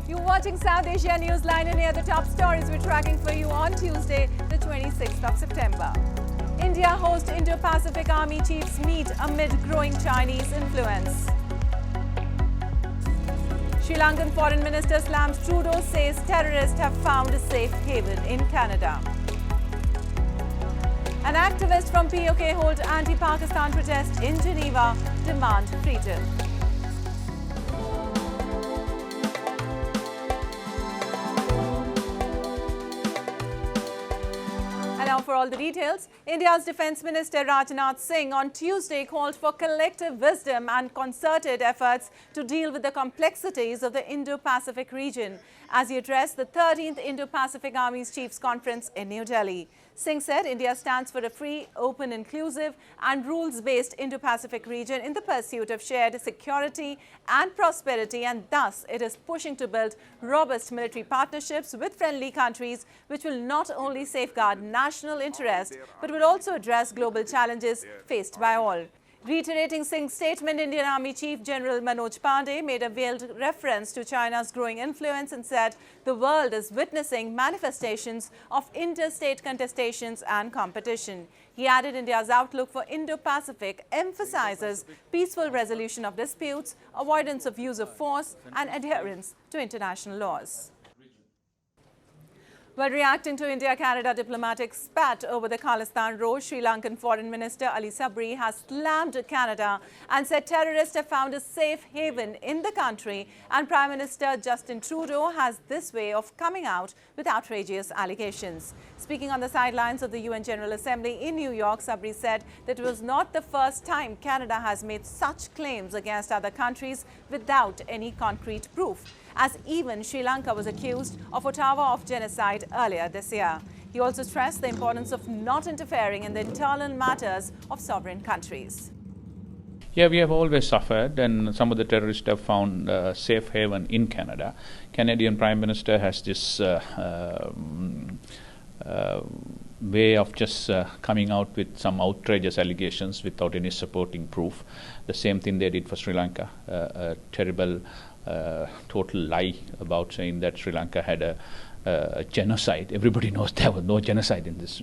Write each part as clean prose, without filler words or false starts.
You're watching South Asia Newsline, and here are the top stories we're tracking for you on Tuesday, the 26th of September. India hosts Indo-Pacific Army Chiefs meet amid growing Chinese influence. Sri Lankan Foreign Minister slams Trudeau, says terrorists have found a safe haven in Canada. An activist from POK holds anti-Pakistan protest in Geneva, demand freedom. And now for all the details, India's Defence Minister Rajnath Singh on Tuesday called for collective wisdom and concerted efforts to deal with the complexities of the Indo-Pacific region as he addressed the 13th Indo-Pacific Armies Chiefs Conference in New Delhi. Singh said India stands for a free, open, inclusive and rules-based Indo-Pacific region in the pursuit of shared security and prosperity, and thus it is pushing to build robust military partnerships with friendly countries which will not only safeguard national interest but will also address global challenges faced by all. Reiterating Singh's statement, Indian Army Chief General Manoj Pandey made a veiled reference to China's growing influence and said the world is witnessing manifestations of interstate contestations and competition. He added India's outlook for Indo-Pacific emphasizes peaceful resolution of disputes, avoidance of use of force and adherence to international laws. While reacting to India-Canada diplomatic spat over the Khalistan row, Sri Lankan Foreign Minister Ali Sabry has slammed Canada and said terrorists have found a safe haven in the country, and Prime Minister Justin Trudeau has this way of coming out with outrageous allegations. Speaking on the sidelines of the UN General Assembly in New York, Sabry said that it was not the first time Canada has made such claims against other countries without any concrete proof, as even Sri Lanka was accused of Ottawa of genocide earlier this year. He also stressed the importance of not interfering in the internal matters of sovereign countries. Yeah, we have always suffered, and some of the terrorists have found safe haven in Canada. Canadian Prime Minister has this way of just coming out with some outrageous allegations without any supporting proof. The same thing they did for Sri Lanka, a terrible total lie about saying that Sri Lanka had a genocide. Everybody knows there was no genocide in this.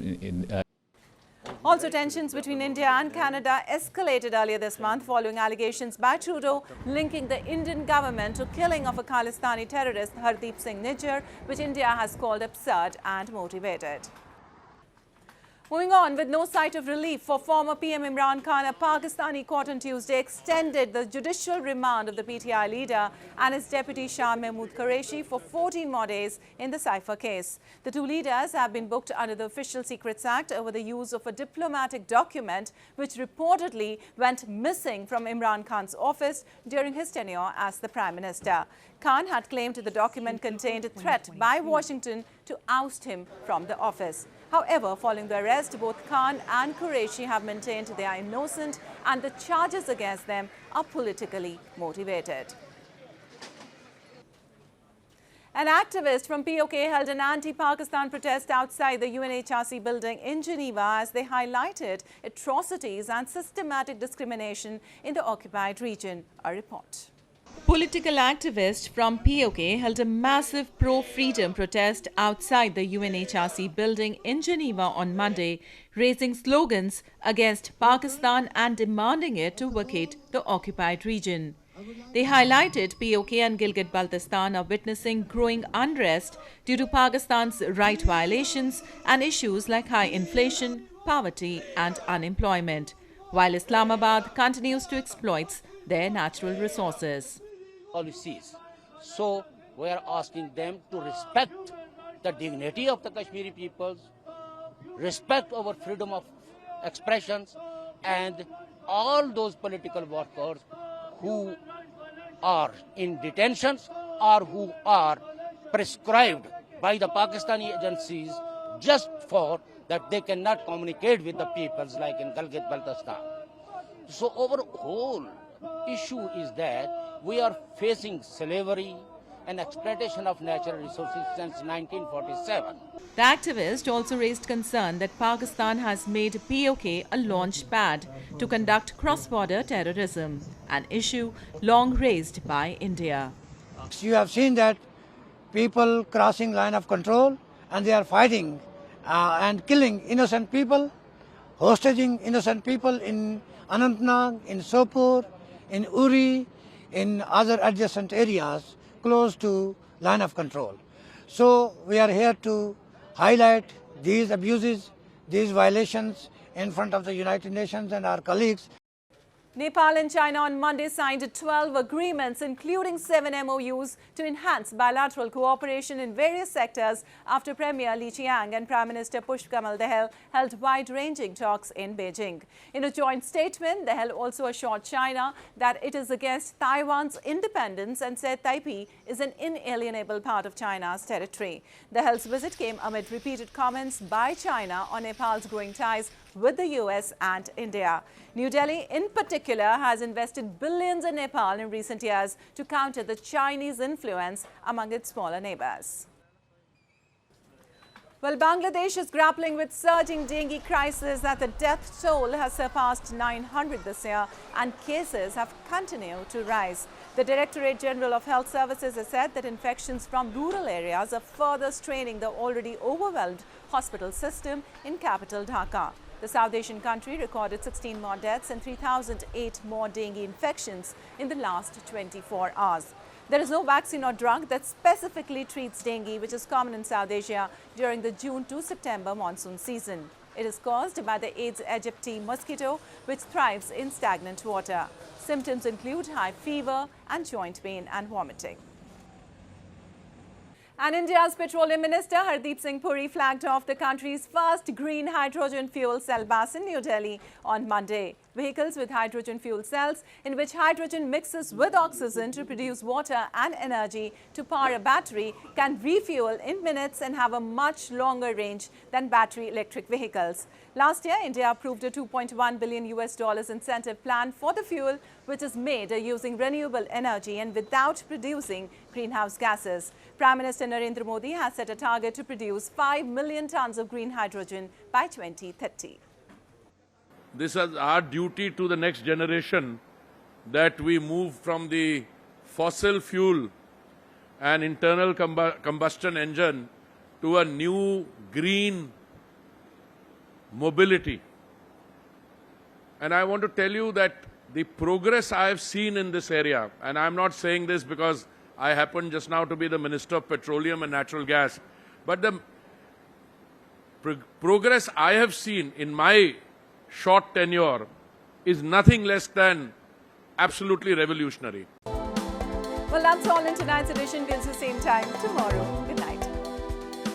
Also, tensions between India and Canada escalated earlier this month following allegations by Trudeau linking the Indian government to killing of a Khalistani terrorist, Hardeep Singh Nijjar, which India has called absurd and motivated. Moving on, with no sight of relief for former PM Imran Khan, a Pakistani court on Tuesday extended the judicial remand of the PTI leader and his deputy Shah Mahmood Qureshi for 14 more days in the cipher case. The two leaders have been booked under the Official Secrets Act over the use of a diplomatic document which reportedly went missing from Imran Khan's office during his tenure as the Prime Minister. Khan had claimed the document contained a threat by Washington to oust him from the office. However, following the arrest, both Khan and Qureshi have maintained they are innocent and the charges against them are politically motivated. An activist from POK held an anti-Pakistan protest outside the UNHRC building in Geneva as they highlighted atrocities and systematic discrimination in the occupied region. A report. Political activists from POK held a massive pro-freedom protest outside the UNHRC building in Geneva on Monday, raising slogans against Pakistan and demanding it to vacate the occupied region. They highlighted POK and Gilgit-Baltistan are witnessing growing unrest due to Pakistan's right violations and issues like high inflation, poverty and unemployment, while Islamabad continues to exploit their natural resources. Policies. So we are asking them to respect the dignity of the Kashmiri peoples, respect our freedom of expressions, and all those political workers who are in detentions or who are prescribed by the Pakistani agencies just for that they cannot communicate with the peoples like in Gilgit-Baltistan. So our whole issue is that we are facing slavery and exploitation of natural resources since 1947. The activist also raised concern that Pakistan has made POK a launch pad to conduct cross-border terrorism, an issue long raised by India. You have seen that people crossing line of control, and they are fighting and killing innocent people, hostage innocent people in Anantnag, in Sopur, in Uri, in other adjacent areas close to line of control. So we are here to highlight these abuses, these violations in front of the United Nations and our colleagues. Nepal and China on Monday signed 12 agreements, including 7 MoUs, to enhance bilateral cooperation in various sectors after Premier Qiang and Prime Minister Pushpa Dahal held wide-ranging talks in Beijing. In a joint statement, Dahal also assured China that it is against Taiwan's independence and said Taipei is an inalienable part of China's territory. Dahal's visit came amid repeated comments by China on Nepal's growing ties with the US and India. New Delhi, in particular, has invested billions in Nepal in recent years to counter the Chinese influence among its smaller neighbors. Well, Bangladesh is grappling with surging dengue crisis as the death toll has surpassed 900 this year and cases have continued to rise. The Directorate General of Health Services has said that infections from rural areas are further straining the already overwhelmed hospital system in capital Dhaka. The South Asian country recorded 16 more deaths and 3,008 more dengue infections in the last 24 hours. There is no vaccine or drug that specifically treats dengue, which is common in South Asia during the June to September monsoon season. It is caused by the Aedes aegypti mosquito, which thrives in stagnant water. Symptoms include high fever and joint pain and vomiting. And India's Petroleum Minister Hardeep Puri flagged off the country's first green hydrogen fuel cell bus in New Delhi on Monday. Vehicles with hydrogen fuel cells, in which hydrogen mixes with oxygen to produce water and energy to power a battery, can refuel in minutes and have a much longer range than battery electric vehicles. Last year, India approved a $2.1 billion incentive plan for the fuel, which is made using renewable energy and without producing greenhouse gases. Prime Minister Narendra Modi has set a target to produce 5 million tons of green hydrogen by 2030. This is our duty to the next generation, that we move from the fossil fuel and internal combustion engine to a new green mobility. And I want to tell you that the progress I have seen in this area, and I'm not saying this because I happen just now to be the Minister of Petroleum and Natural Gas, but the progress I have seen in my short tenure is nothing less than absolutely revolutionary. Well, that's all in tonight's edition. We'll see you same time tomorrow.